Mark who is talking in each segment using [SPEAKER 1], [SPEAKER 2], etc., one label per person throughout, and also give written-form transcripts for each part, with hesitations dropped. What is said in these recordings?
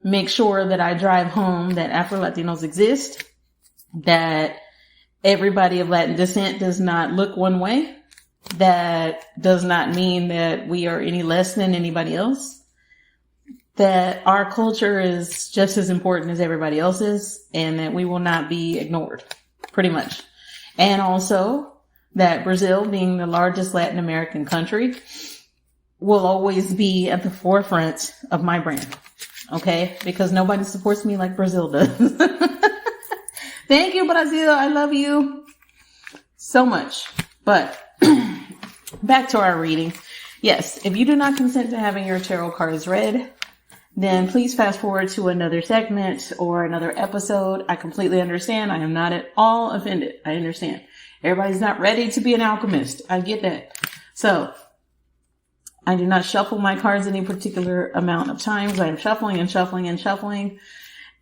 [SPEAKER 1] make sure that I drive home that Afro-Latinos exist, that everybody of Latin descent does not look one way. That does not mean that we are any less than anybody else. That our culture is just as important as everybody else's, and that we will not be ignored, pretty much. And also that Brazil, being the largest Latin American country, will always be at the forefront of my brand. Okay? Because nobody supports me like Brazil does. Thank you, Brazil. I love you so much. But back to our reading. Yes, if you do not consent to having your tarot cards read, then please fast forward to another segment or another episode. I completely understand. I am not at all offended. I understand. Everybody's not ready to be an alchemist. I get that. So I do not shuffle my cards any particular amount of times. I am shuffling and shuffling and shuffling.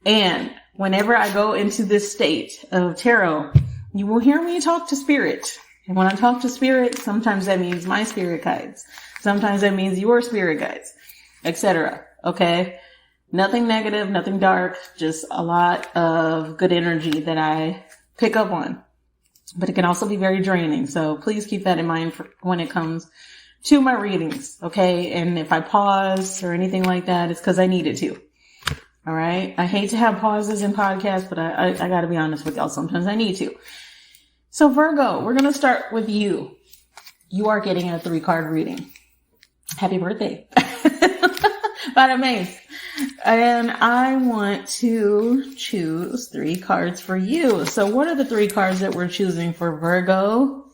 [SPEAKER 1] And whenever I go into this state of tarot, you will hear me talk to spirit. And when I talk to spirit, sometimes that means my spirit guides. Sometimes that means your spirit guides, etc. Okay? Nothing negative, nothing dark, just a lot of good energy that I pick up on. But it can also be very draining. So please keep that in mind for when it comes to my readings. Okay? And if I pause or anything like that, it's because I needed to. All right? I hate to have pauses in podcasts, but I gotta be honest with y'all. Sometimes I need to. So Virgo, we're going to start with you. You are getting a 3-card reading. Happy birthday. Parabéns. And I want to choose 3 cards for you. So what are the 3 cards that we're choosing for Virgo?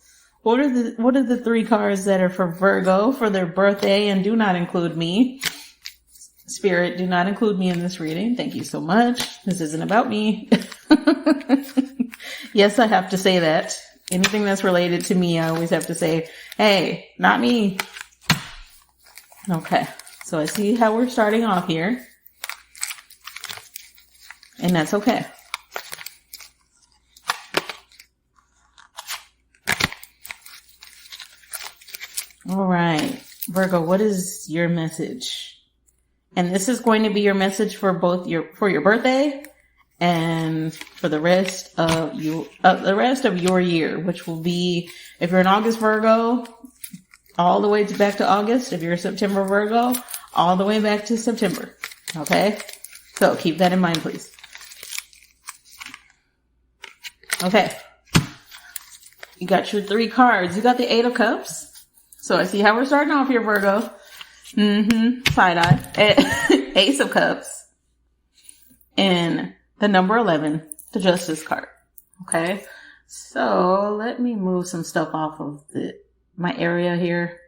[SPEAKER 1] What are the 3 cards that are for Virgo for their birthday? And do not include me. Spirit, do not include me in this reading. Thank you so much. This isn't about me. Yes, I have to say that. Anything that's related to me, I always have to say, hey, not me. Okay. So I see how we're starting off here. And that's okay. All right. Virgo, what is your message? And this is going to be your message for both your birthday and for the rest of your year, which will be, if you're an August Virgo, all the way back to August. If you're a September Virgo, all the way back to September. Okay? So keep that in mind, please. Okay. You got your 3 cards. You got the 8 of Cups. So I see how we're starting off here, Virgo. Side eye. Ace of Cups. And the number 11, the Justice card. Okay. So let me move some stuff off of my area here.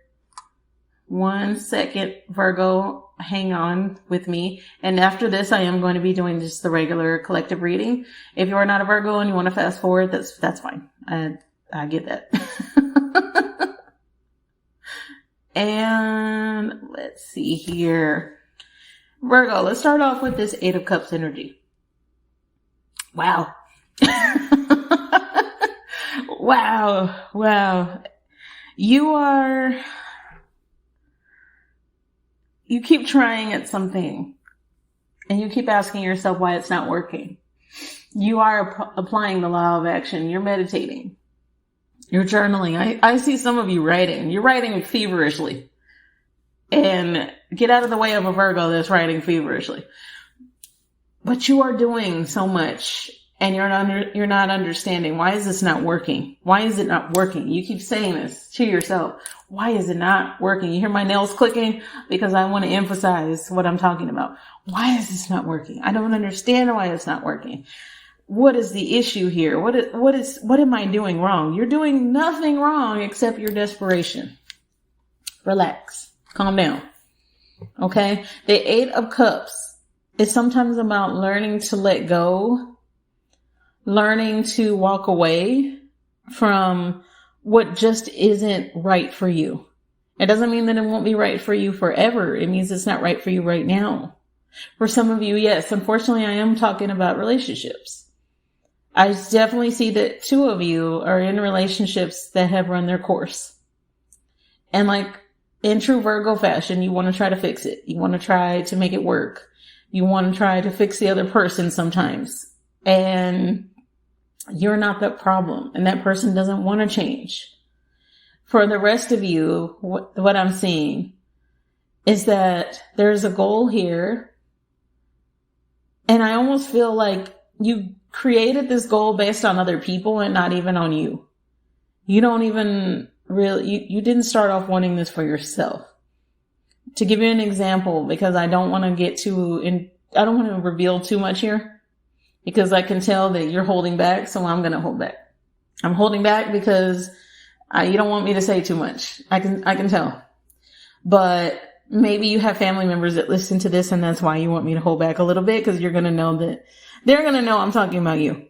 [SPEAKER 1] 1 second, Virgo, hang on with me. And after this, I am going to be doing just the regular collective reading. If you are not a Virgo and you want to fast forward, that's fine. I get that. And let's see here. Virgo, let's start off with this 8 of Cups energy. Wow. Wow. You keep trying at something and you keep asking yourself why it's not working. You are applying the law of action. You're meditating. You're journaling. I see some of you writing. You're writing feverishly. And get out of the way of a Virgo that's writing feverishly. But you are doing so much and you're not understanding. Why is this not working? Why is it not working? You keep saying this to yourself. Why is it not working? You hear my nails clicking because I want to emphasize what I'm talking about. Why is this not working? I don't understand why it's not working. What is the issue here? What am I doing wrong? You're doing nothing wrong except your desperation. Relax. Calm down. Okay? The 8 of Cups is sometimes about learning to let go, learning to walk away from what just isn't right for you. It doesn't mean that it won't be right for you forever. It means it's not right for you right now. For some of you, yes, unfortunately, I am talking about relationships. I definitely see that 2 of you are in relationships that have run their course. And like in true Virgo fashion, you want to try to fix it. You want to try to make it work. You want to try to fix the other person sometimes. And you're not the problem. And that person doesn't want to change. For the rest of you, what I'm seeing is that there's a goal here. And I almost feel like you created this goal based on other people and not even on you. You don't even really, you didn't start off wanting this for yourself. To give you an example, because I don't want to I don't want to reveal too much here, because I can tell that you're holding back. So I'm going to hold back. I'm holding back because you don't want me to say too much. I can tell, but maybe you have family members that listen to this and that's why you want me to hold back a little bit, because you're going to know that they're going to know I'm talking about you,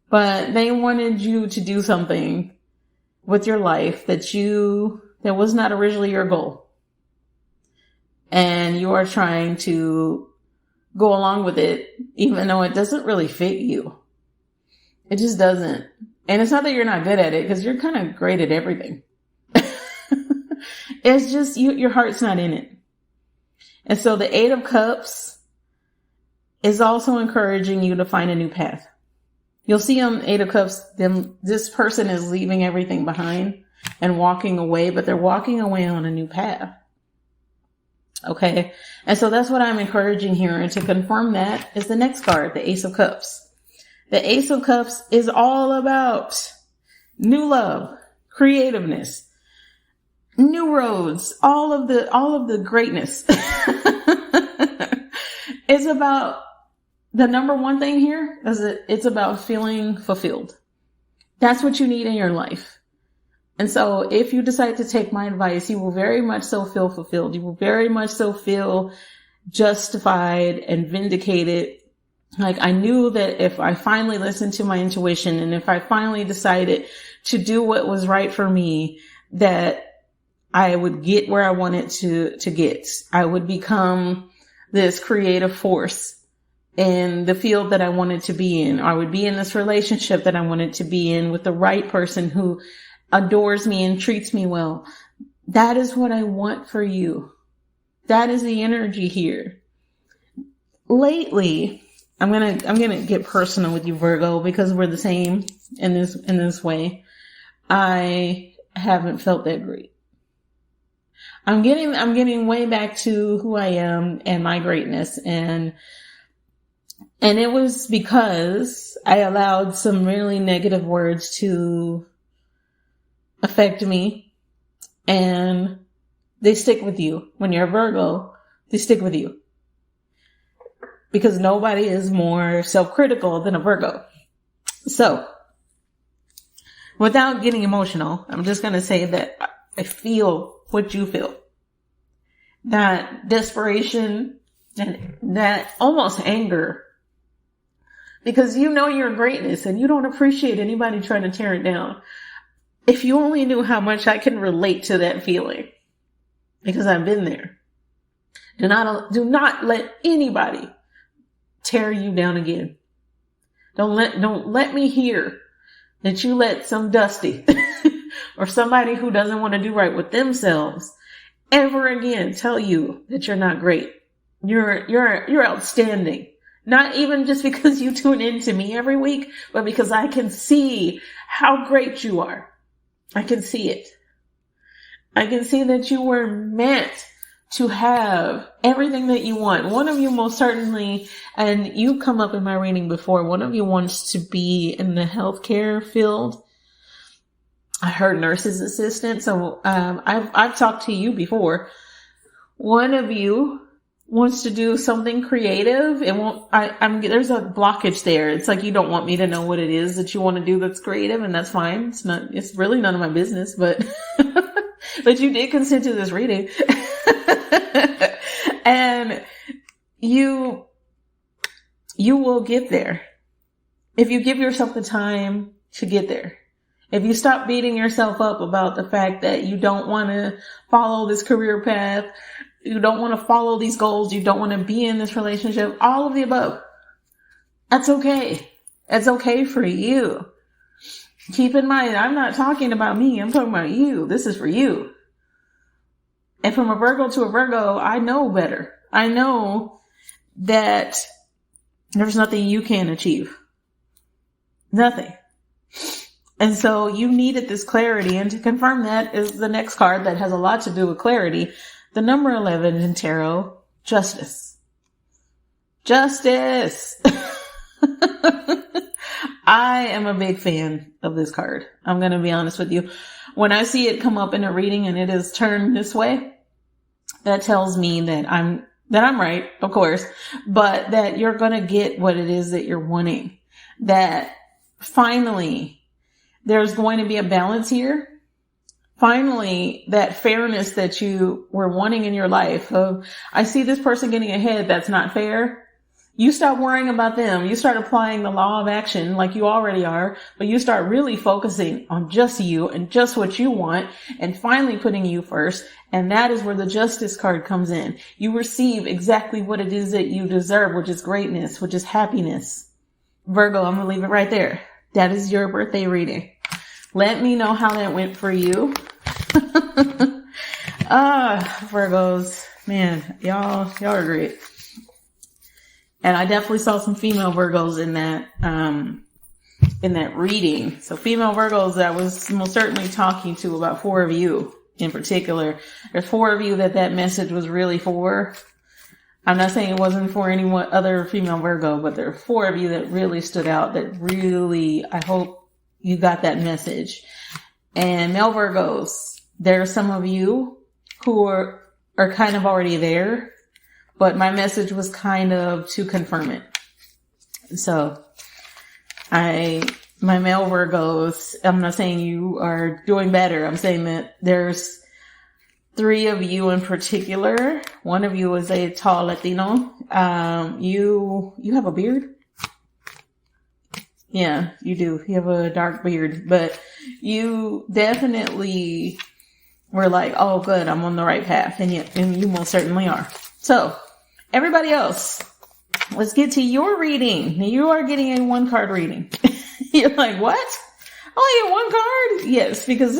[SPEAKER 1] but they wanted you to do something with your life that was not originally your goal. And you are trying to go along with it, even though it doesn't really fit you. It just doesn't. And it's not that you're not good at it, because you're kind of great at everything. It's just your heart's not in it. And so the 8 of Cups is also encouraging you to find a new path. You'll see on 8 of Cups, this person is leaving everything behind and walking away, but they're walking away on a new path. Okay. And so that's what I'm encouraging here. And to confirm that is the next card, the Ace of Cups. The Ace of Cups is all about new love, creativeness, new roads, all of the greatness. It's about the number one thing here is that it's about feeling fulfilled. That's what you need in your life. And so if you decide to take my advice, you will very much so feel fulfilled. You will very much so feel justified and vindicated. Like, I knew that if I finally listened to my intuition and if I finally decided to do what was right for me, that I would get where I wanted to get. I would become this creative force in the field that I wanted to be in. I would be in this relationship that I wanted to be in with the right person who adores me and treats me well. That is what I want for you. That is the energy here. Lately, I'm gonna get personal with you, Virgo, because we're the same in this way. I haven't felt that great. I'm getting way back to who I am and my greatness, and it was because I allowed some really negative words to affect me, and they stick with you. When you're a Virgo, they stick with you, because nobody is more self-critical than a Virgo. So, without getting emotional, I'm just going to say that I feel what you feel. That desperation and that almost anger, because you know your greatness and you don't appreciate anybody trying to tear it down. If you only knew how much I can relate to that feeling, because I've been there. Do not let anybody tear you down again. Don't let me hear that you let some dusty or somebody who doesn't want to do right with themselves ever again tell you that you're not great. You're outstanding. Not even just because you tune in to me every week, but because I can see how great you are. I can see it. I can see that you were meant to have everything that you want. One of you most certainly, and you come up in my reading before, one of you wants to be in the healthcare field. I heard nurse's assistant. So I've talked to you before. One of you wants to do something creative. It won't. There's a blockage there. It's like you don't want me to know what it is that you want to do that's creative, and that's fine. It's really none of my business. But but you did consent to this reading, and you will get there if you give yourself the time to get there. If you stop beating yourself up about the fact that you don't want to follow this career path, you don't want to follow these goals, you don't want to be in this relationship, all of the above, that's okay. It's okay for you. Keep in mind, I'm not talking about me, I'm talking about you. This is for you. And from a Virgo to a Virgo, I know better. I know that there's nothing you can achieve. Nothing. And so you needed this clarity. And to confirm that is the next card that has a lot to do with clarity. The number 11 in tarot, justice. Justice. I am a big fan of this card. I'm going to be honest with you. When I see it come up in a reading and it is turned this way, that tells me that I'm right, of course, but that you're going to get what it is that you're wanting. That finally there's going to be a balance here. Finally, that fairness that you were wanting in your life of, I see this person getting ahead. That's not fair. You stop worrying about them. You start applying the law of action like you already are, but you start really focusing on just you and just what you want and finally putting you first. And that is where the justice card comes in. You receive exactly what it is that you deserve, which is greatness, which is happiness. Virgo, I'm going to leave it right there. That is your birthday reading. Let me know how that went for you. Virgos, man, y'all are great. And I definitely saw some female Virgos in that reading. So female Virgos, I was most certainly talking to about 4 of you in particular. There's 4 of you that message was really for. I'm not saying it wasn't for any other female Virgo, but there are 4 of you that really stood out, that really, I hope you got that message. And male Virgos, there are some of you who are kind of already there, but my message was kind of to confirm it. So my male Virgos, I'm not saying you are doing better. I'm saying that there's 3 of you in particular. One of you is a tall Latino. You have a beard? Yeah, you do. You have a dark beard, but you definitely were like, oh, good, I'm on the right path. And you most certainly are. So everybody else, let's get to your reading. Now, you are getting a 1-card reading. You're like, what? Only a 1 card? Yes, because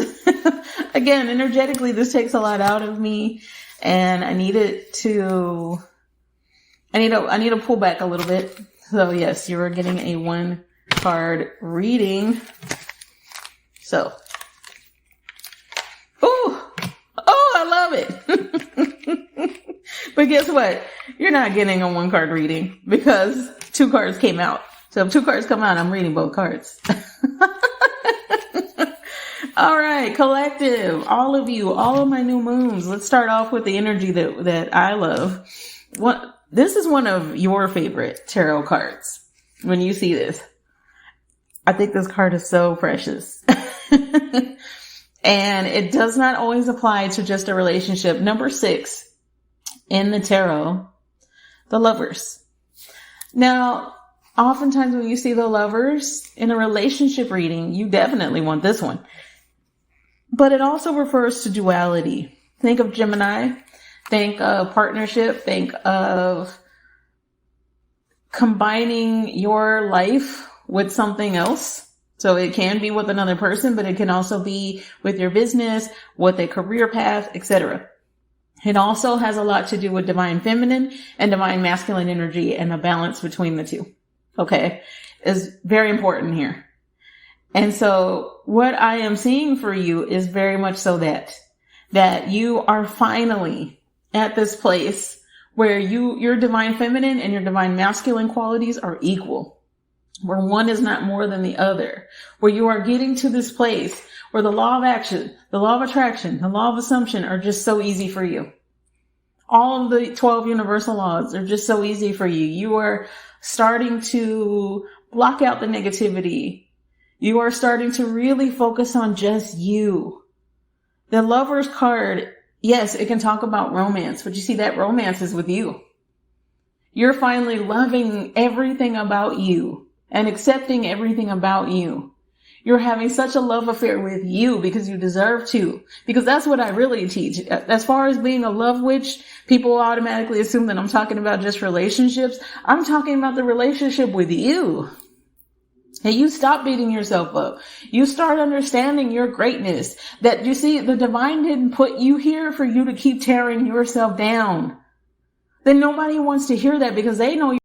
[SPEAKER 1] again, energetically, this takes a lot out of me, and I need to pull back a little bit. So yes, you are getting a 1-card reading. So, I love it. But guess what? You're not getting a 1-card reading because 2 cards came out. So if 2 cards come out, I'm reading both cards. All right, collective, all of you, all of my new moons. Let's start off with the energy that I love. This is one of your favorite tarot cards. When you see this, I think this card is so precious. And it does not always apply to just a relationship. Number 6 in the tarot, the Lovers. Now, oftentimes when you see the Lovers in a relationship reading, you definitely want this one. But it also refers to duality. Think of Gemini. Think of partnership. Think of combining your life with something else. So it can be with another person, but it can also be with your business, with a career path, etc. It also has a lot to do with divine feminine and divine masculine energy and a balance between the two. Okay. Is very important here. And so what I am seeing for you is very much so that you are finally at this place where your divine feminine and your divine masculine qualities are equal. Where one is not more than the other, where you are getting to this place where the law of action, the law of attraction, the law of assumption are just so easy for you. All of the 12 universal laws are just so easy for you. You are starting to block out the negativity. You are starting to really focus on just you. The Lover's card, yes, it can talk about romance, but you see that romance is with you. You're finally loving everything about you and accepting everything about you. You're having such a love affair with you because you deserve to. Because that's what I really teach. As far as being a love witch, people automatically assume that I'm talking about just relationships. I'm talking about the relationship with you. And you stop beating yourself up. You start understanding your greatness. That you see, the divine didn't put you here for you to keep tearing yourself down. then nobody wants to hear that because they know